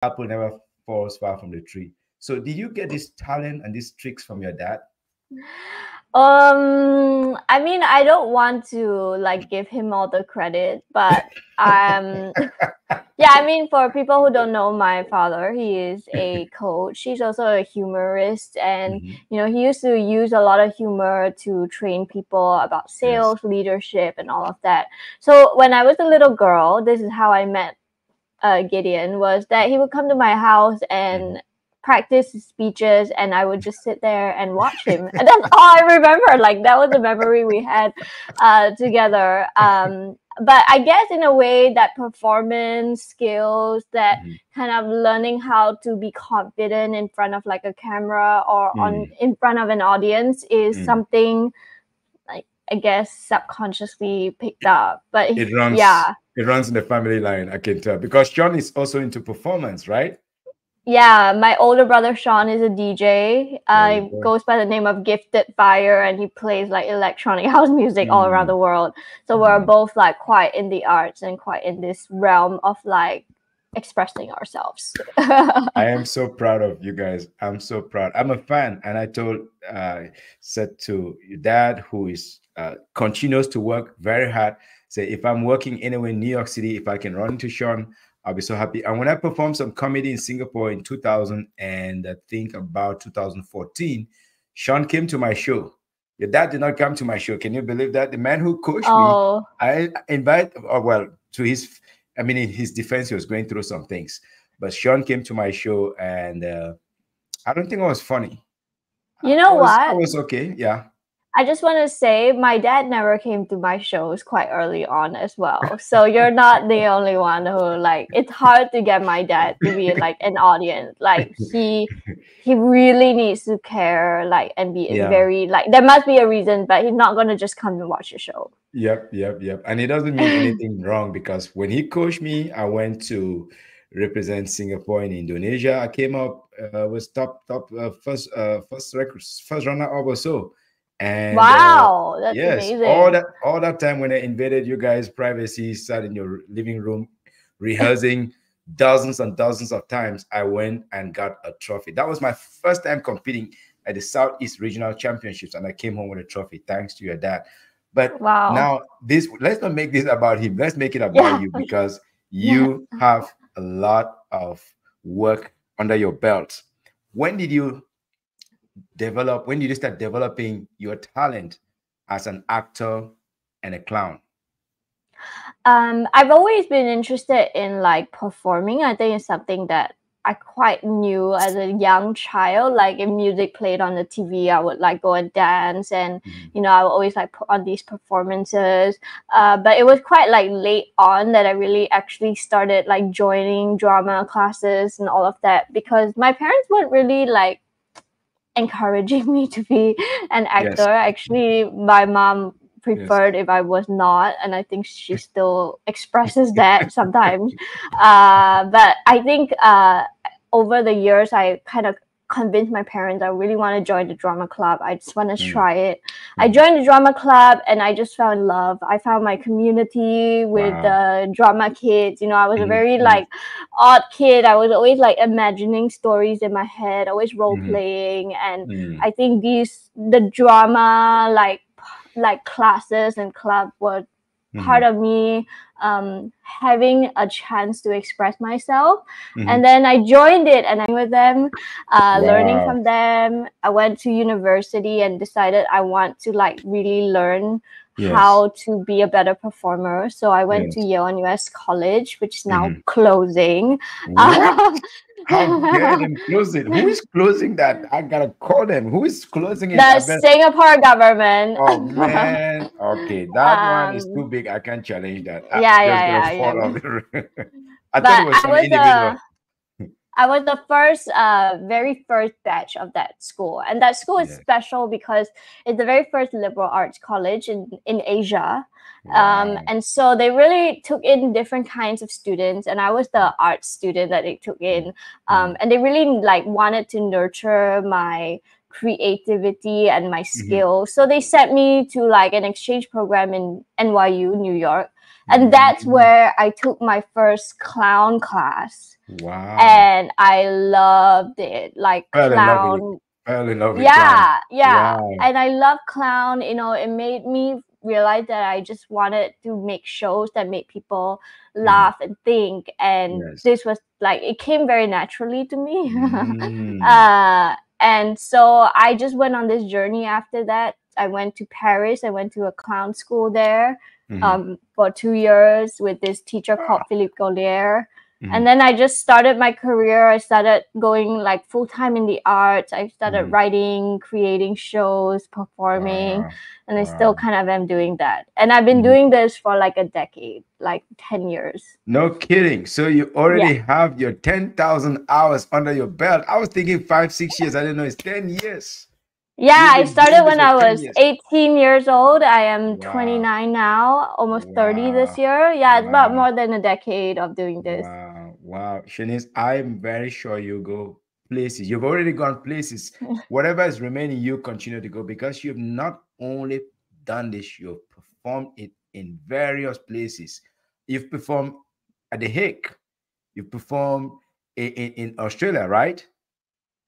apple never falls far from the tree. So did you get this talent and these tricks from your dad? I mean, I don't want to like give him all the credit, but yeah, I mean, for people who don't know my father, he is a coach. He's also a humorist, and Mhm. he used to use a lot of humor to train people about Yes. sales, leadership, and all of that. So when I was a little girl, this is how I met Gideon, was that he would come to my house Mhm. and practice his speeches, and I would just sit there and watch him. And that's all I remember. Like, that was the memory we had together. But I guess in a way, that performance skills, that Mhm. kind of learning how to be confident in front of like a camera or on Mm. in front of an audience is Mm. something like, I guess, subconsciously picked up. But It runs yeah. it runs in the family line, I can tell. Because Sean is also into performance, right? Yeah, my older brother Sean is a DJ. There you He go. goes by the name of Gifted Fire, and he plays like electronic house music all around Mm. the world. So we're Mm. both like quite in the arts and quite in this realm of like expressing ourselves. I am so proud of you guys. I'm so proud. I'm a fan, and I told, said to your dad, who is continues to work very hard. Say, if I'm working anywhere in New York City, if I can run into Sean, I'll be so happy. And when I performed some comedy in Singapore in 2000, and I think about 2014, Sean came to my show. Your dad did not come to my show. Can you believe that? The man who coached me, Oh, I invite, well, to his, I mean, in his defense, he was going through some things, but Sean came to my show, and I don't think I was funny. you I know was I what? was okay. Yeah. I just want to say my dad never came to my shows quite early on as well. So you're not the only one who like, it's hard to get my dad to be like an audience. Like he really needs to care, like, and be Yeah. very like, there must be a reason, but he's not gonna just come and watch the show. Yep. Yep. Yep. And it doesn't mean anything wrong, because when he coached me, I went to represent Singapore in Indonesia. I came up was top first record, first runner up or so. And Wow, that's yes, all amazing. that time when I invaded you guys' privacy, sat in your living room rehearsing dozens and dozens of times, I went and got a trophy. That was my first time competing at the Southeast Regional Championships, and I came home with a trophy thanks to your dad. But Wow. now, this, let's not make this about him. Let's make it about Yeah. you, because Yeah. you have a lot of work under your belt. When did you when did you start developing your talent as an actor and a clown? I've always been interested in like performing. I think it's something that I quite knew as a young child. Like, if music played on the TV, I would like go and dance, and Mhm. I would always like put on these performances. But it was quite like late on that I really actually started like joining drama classes and all of that, because my parents weren't really like encouraging me to be an Yes. actor. Actually, my mom Yes. preferred if I was not, and I think she still expresses that sometimes. But I think over the years, I kind of convinced my parents I really want to join the drama club. I just want to Mm. try it. I Mm. joined the drama club, and I just fell in love. I found my community with Wow. the drama kids. I was a Mhm. very Mhm. like odd kid. I was always like imagining stories in my head, always role Mhm. playing, and Mm. I think the drama like classes and club were part Mhm. of me having a chance to express myself. Mhm. And then I joined it, and I with them, learning Wow. from them. I went to university and decided I want to like really learn Yes. how to be a better performer. So I went to Yes. Yale US College, which is now Mhm. closing. What? How dare them close it? Who is closing that? I gotta call them. Who is closing it? I The bet. Singapore government. Oh man. Okay, that one is too um, big. I can't challenge that. I'm yeah, just gonna yeah, yeah, fall yeah. off the. I thought it But was some individual. I was the first, very first batch of that school, and that school is Yeah. special because it's the very first liberal arts college in Asia, Wow. and so they really took in different kinds of students, and I was the art student that they took in, Mm-hmm. and they really like wanted to nurture my creativity and my Mm-hmm. skills. So they sent me to like an exchange program in NYU, New York. And that's where I took my first clown class. Wow. And I loved it. Like Fell in love with it. clown. Fell in love with clown. Yeah, yeah. Wow. And I love clown. You know, it made me realize that I just wanted to make shows that make people laugh and think. And Yes. this was like, it came very naturally to me. Mm. And so I just went on this journey after that. I went to Paris. I went to a clown school there for 2 years with this teacher called Philippe Gaulier. And then I just started my career. I started going like full time in the arts. I started writing, creating shows, performing, and I still kind of am doing that. And I've been doing this for like a decade, like 10 years. No kidding. So you already have your 10,000 hours under your belt. I was thinking 5, 6 years. I didn't know it's 10 years. Yeah, I You've been started doing this when for I 10 was years. 18 years old. I am Wow. 29 now, almost 30 this Wow. year. Yeah, it's about Wow. more than a decade of doing this. Wow. Wow. Shanice, I'm very sure you go places. You've already gone places. Whatever is remaining, you continue to go because you've not only done this, you've performed it in various places. You've performed at The Hague. You've performed in Australia, right?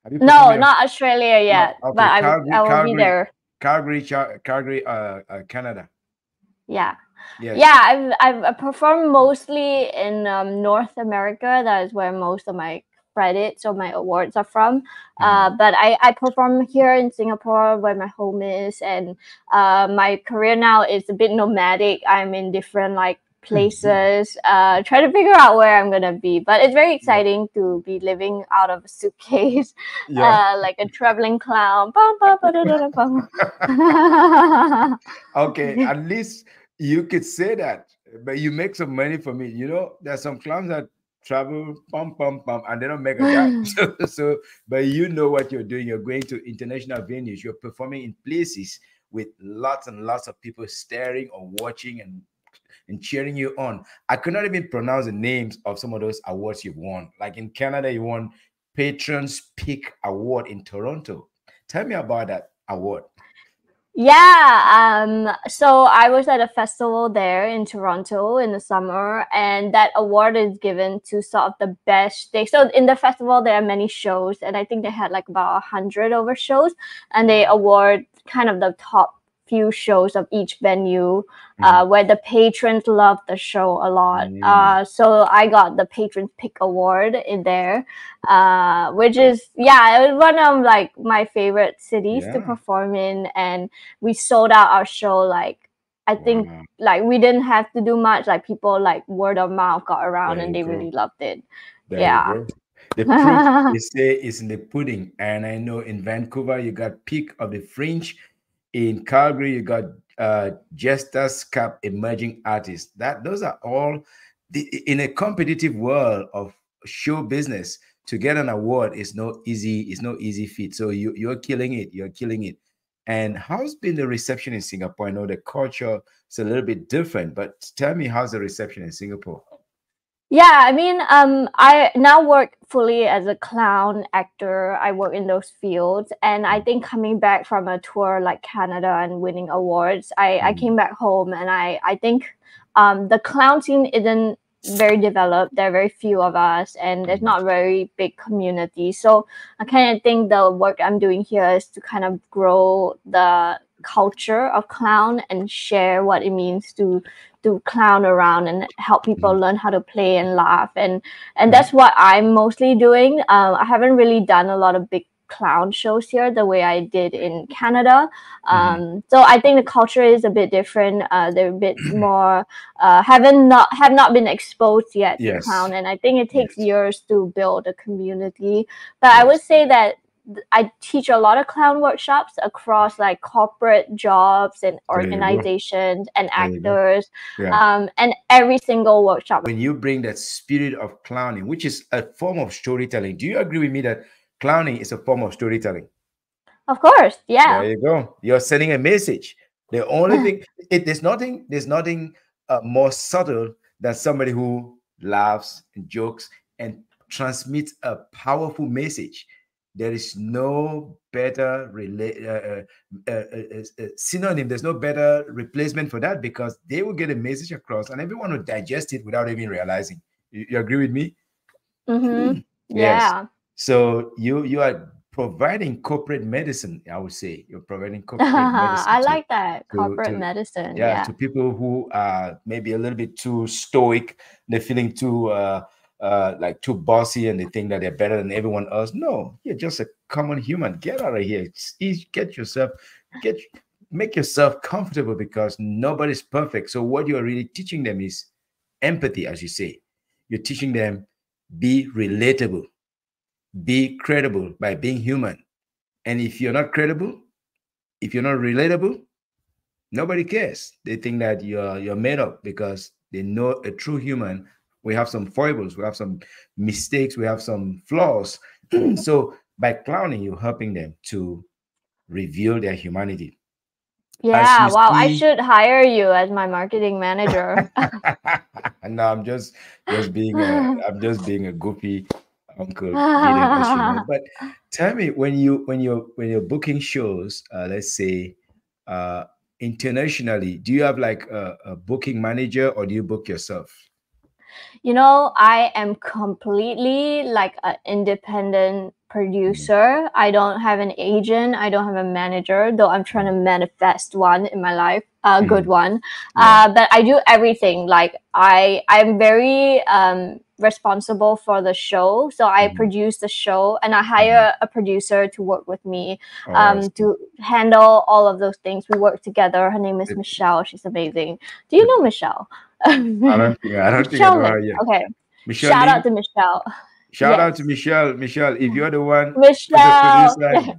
Have you performed No, in not Australia yet, okay, but Calgary, I will be Calgary, there. Calgary, Canada. Yeah. Yes. Yeah, I've performed mostly in North America. That is where most of my credits or my awards are from. But I perform here in Singapore where my home is, and my career now is a bit nomadic. I'm in different like places, trying to figure out where I'm gonna be. But it's very exciting to be living out of a suitcase, Yeah. like a traveling clown. Bum, bum, ba-da-da-da-bum. Okay, at least you could say that, but you make some money for me. You know, there's some clowns that travel, pum pum pum, and they don't make a dime. So, but you know what you're doing. You're going to international venues. You're performing in places with lots and lots of people staring or watching and cheering you on. I could not even pronounce the names of some of those awards you've won. Like in Canada, you won Patrons Peak Award in Toronto. Tell me about that award. Yeah, so I was at a festival there in Toronto in the summer, and that award is given to sort of the best day. So in the festival, there are many shows, and I think they had like about 100 over shows, and they award kind of the top few shows of each venue where the patrons love the show a lot. So I got the Patrons Pick Award in there, which is, yeah, it was one of like my favorite cities to perform in. And we sold out our show like, I think like we didn't have to do much. Like people like word of mouth got around There and you they go. really loved it. There you go. The proof they say is in the pudding. And I know in Vancouver you got Peak of the Fringe. In Calgary, you got Jester's Cup Emerging Artists. Those are all in a competitive world of show business. To get an award is no easy feat. So you're killing it. You're killing it. And how's been the reception in Singapore? I know the culture is a little bit different, but tell me, how's the reception in Singapore? Yeah, I mean, I now work fully as a clown actor. I work in those fields, and I think coming back from a tour like Canada and winning awards, I came back home, and I think the clown scene isn't very developed. There are very few of us, and there's not very big community. So I kind of think the work I'm doing here is to kind of grow the culture of clown and share what it means to clown around and help people learn how to play and laugh, and that's what I'm mostly doing. I haven't really done a lot of big clown shows here the way I did in Canada. So I think the culture is a bit different. They're a bit more have not been exposed yet to clown, and I think it takes years to build a community. But I would say that I teach a lot of clown workshops across like corporate jobs and organizations and actors, and every single workshop. When you bring that spirit of clowning, which is a form of storytelling, do you agree with me that clowning is a form of storytelling? Of course, yeah. There you go. You're sending a message. The only thing, there's nothing more subtle than somebody who laughs and jokes and transmits a powerful message. There is no better synonym. There's no better replacement for that, because they will get a message across and everyone will digest it without even realizing. You agree with me? Mm-hmm. Yes. Yeah. So you are providing corporate medicine. I would say you're providing corporate medicine I like that. Corporate to medicine. yeah, Yeah. to people who are maybe a little bit too stoic. They're feeling too like too bossy, and they think that they're better than everyone else. No, you're just a common human. Get out of here. Get yourself get make yourself comfortable, because nobody's perfect. So what you're really teaching them is empathy, as you say. You're teaching them be relatable, be credible by being human. And if you're not credible, if you're not relatable, nobody cares. They think that you're made up, because they know a true human. We have some foibles, we have some mistakes, we have some flaws. So by clowning, you're helping them to reveal their humanity. As Yeah. you Wow. I see, should hire you as my marketing manager. no, I'm just being a goofy uncle needing us humor. But tell me, when you're booking shows, let's say uh internationally, do you have like a booking manager, or do you book yourself? I am completely like an independent Mm, producer. I don't have an agent. I don't have a manager, though I'm trying to mm, manifest one in my life, a good mm. one. Yeah. But I do everything. Like I'm very responsible for the show. So I Mhm, produce the show and I mhm. hire a producer to work with me Oh, I see. to handle all of those things. We work together. Her name is It- Michelle. She's amazing. Do you it- know Michelle? I don't think I Michelle know her Lin. yet. Okay. Michelle Shout out Lee. to Michelle. Shout out to Yes. Michelle. Michelle, if you're the one as a Michelle. producer, go